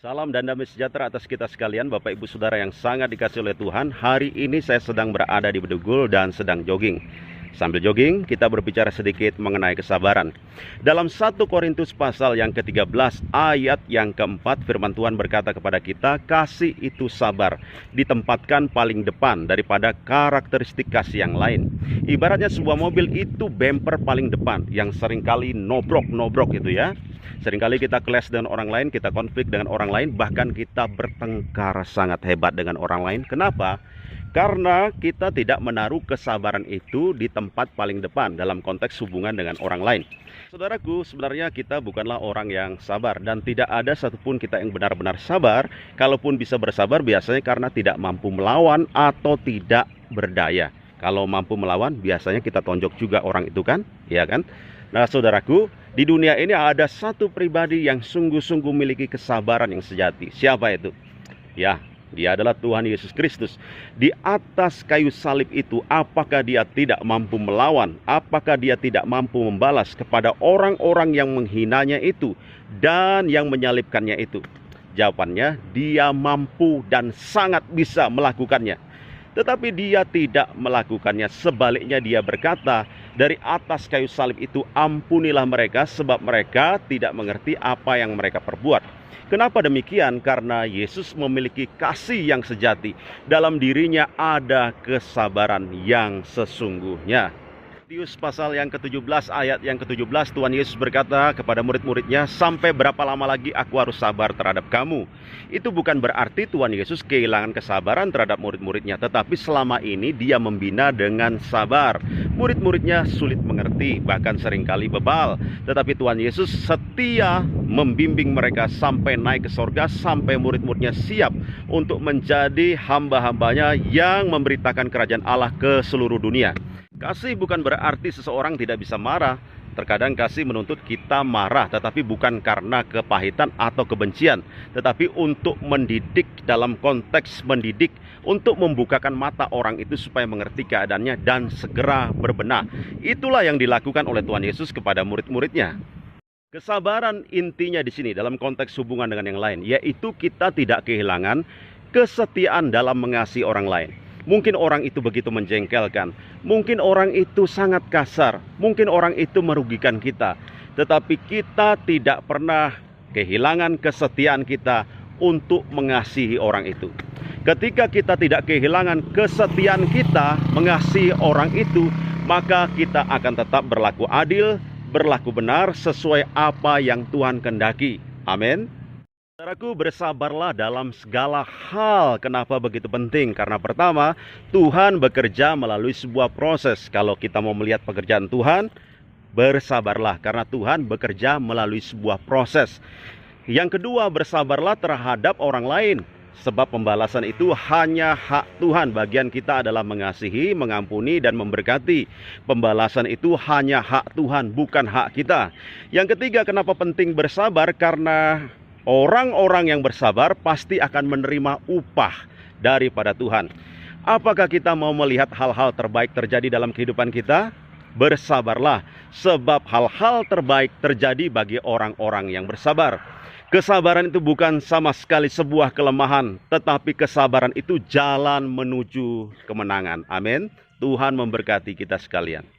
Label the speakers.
Speaker 1: Salam dan damai sejahtera atas kita sekalian, Bapak Ibu Saudara yang sangat dikasihi oleh Tuhan. Hari ini saya sedang berada di Bedugul dan sedang jogging. Sambil jogging, kita berbicara sedikit mengenai kesabaran. Dalam 1 Korintus pasal yang ke-13 ayat yang ke-4, firman Tuhan berkata kepada kita, kasih itu sabar, ditempatkan paling depan daripada karakteristik kasih yang lain. Ibaratnya sebuah mobil itu bumper paling depan yang seringkali nobrok itu ya. Seringkali kita clash dengan orang lain, kita konflik dengan orang lain, bahkan kita bertengkar sangat hebat dengan orang lain. Kenapa? Karena kita tidak menaruh kesabaran itu di tempat paling depan dalam konteks hubungan dengan orang lain. Saudaraku, sebenarnya kita bukanlah orang yang sabar, dan tidak ada satupun kita yang benar-benar sabar. Kalaupun bisa bersabar, biasanya karena tidak mampu melawan atau tidak berdaya. Kalau mampu melawan, biasanya kita tonjok juga orang itu kan, ya kan? Nah, saudaraku, di dunia ini ada satu pribadi yang sungguh-sungguh memiliki kesabaran yang sejati. Siapa itu? Ya, dia adalah Tuhan Yesus Kristus. Di atas kayu salib itu, apakah dia tidak mampu melawan? Apakah dia tidak mampu membalas kepada orang-orang yang menghinanya itu dan yang menyalibkannya itu? Jawabannya, dia mampu dan sangat bisa melakukannya. Tetapi dia tidak melakukannya. Sebaliknya dia berkata, dari atas kayu salib itu ampunilah mereka, sebab mereka tidak mengerti apa yang mereka perbuat. Kenapa demikian? Karena Yesus memiliki kasih yang sejati. Dalam dirinya ada kesabaran yang sesungguhnya. Matius pasal yang ke-17 ayat yang ke-17, Tuhan Yesus berkata kepada murid-muridnya, sampai berapa lama lagi aku harus sabar terhadap kamu? Itu bukan berarti Tuhan Yesus kehilangan kesabaran terhadap murid-muridnya, tetapi selama ini dia membina dengan sabar. Murid-muridnya sulit mengerti, bahkan seringkali bebal, tetapi Tuhan Yesus setia membimbing mereka sampai naik ke sorga, sampai murid-muridnya siap untuk menjadi hamba-hambanya yang memberitakan kerajaan Allah ke seluruh dunia. Kasih bukan berarti seseorang tidak bisa marah. Terkadang kasih menuntut kita marah, tetapi bukan karena kepahitan atau kebencian, tetapi untuk mendidik, dalam konteks mendidik, untuk membukakan mata orang itu supaya mengerti keadaannya dan segera berbenah. Itulah yang dilakukan oleh Tuhan Yesus kepada murid-muridnya. Kesabaran intinya di sini dalam konteks hubungan dengan yang lain, yaitu kita tidak kehilangan kesetiaan dalam mengasihi orang lain. Mungkin orang itu begitu menjengkelkan, mungkin orang itu sangat kasar, mungkin orang itu merugikan kita, tetapi kita tidak pernah kehilangan kesetiaan kita untuk mengasihi orang itu. Ketika kita tidak kehilangan kesetiaan kita mengasihi orang itu, maka kita akan tetap berlaku adil, berlaku benar sesuai apa yang Tuhan kehendaki. Amin. Saudaraku, bersabarlah dalam segala hal. Kenapa begitu penting? Karena pertama, Tuhan bekerja melalui sebuah proses. Kalau kita mau melihat pekerjaan Tuhan, bersabarlah karena Tuhan bekerja melalui sebuah proses. Yang kedua, bersabarlah terhadap orang lain, sebab pembalasan itu hanya hak Tuhan. Bagian kita adalah mengasihi, mengampuni, dan memberkati. Pembalasan itu hanya hak Tuhan, bukan hak kita. Yang ketiga, kenapa penting bersabar? Karena orang-orang yang bersabar pasti akan menerima upah daripada Tuhan. Apakah kita mau melihat hal-hal terbaik terjadi dalam kehidupan kita? Bersabarlah, sebab hal-hal terbaik terjadi bagi orang-orang yang bersabar. Kesabaran itu bukan sama sekali sebuah kelemahan, tetapi kesabaran itu jalan menuju kemenangan. Amin. Tuhan memberkati kita sekalian.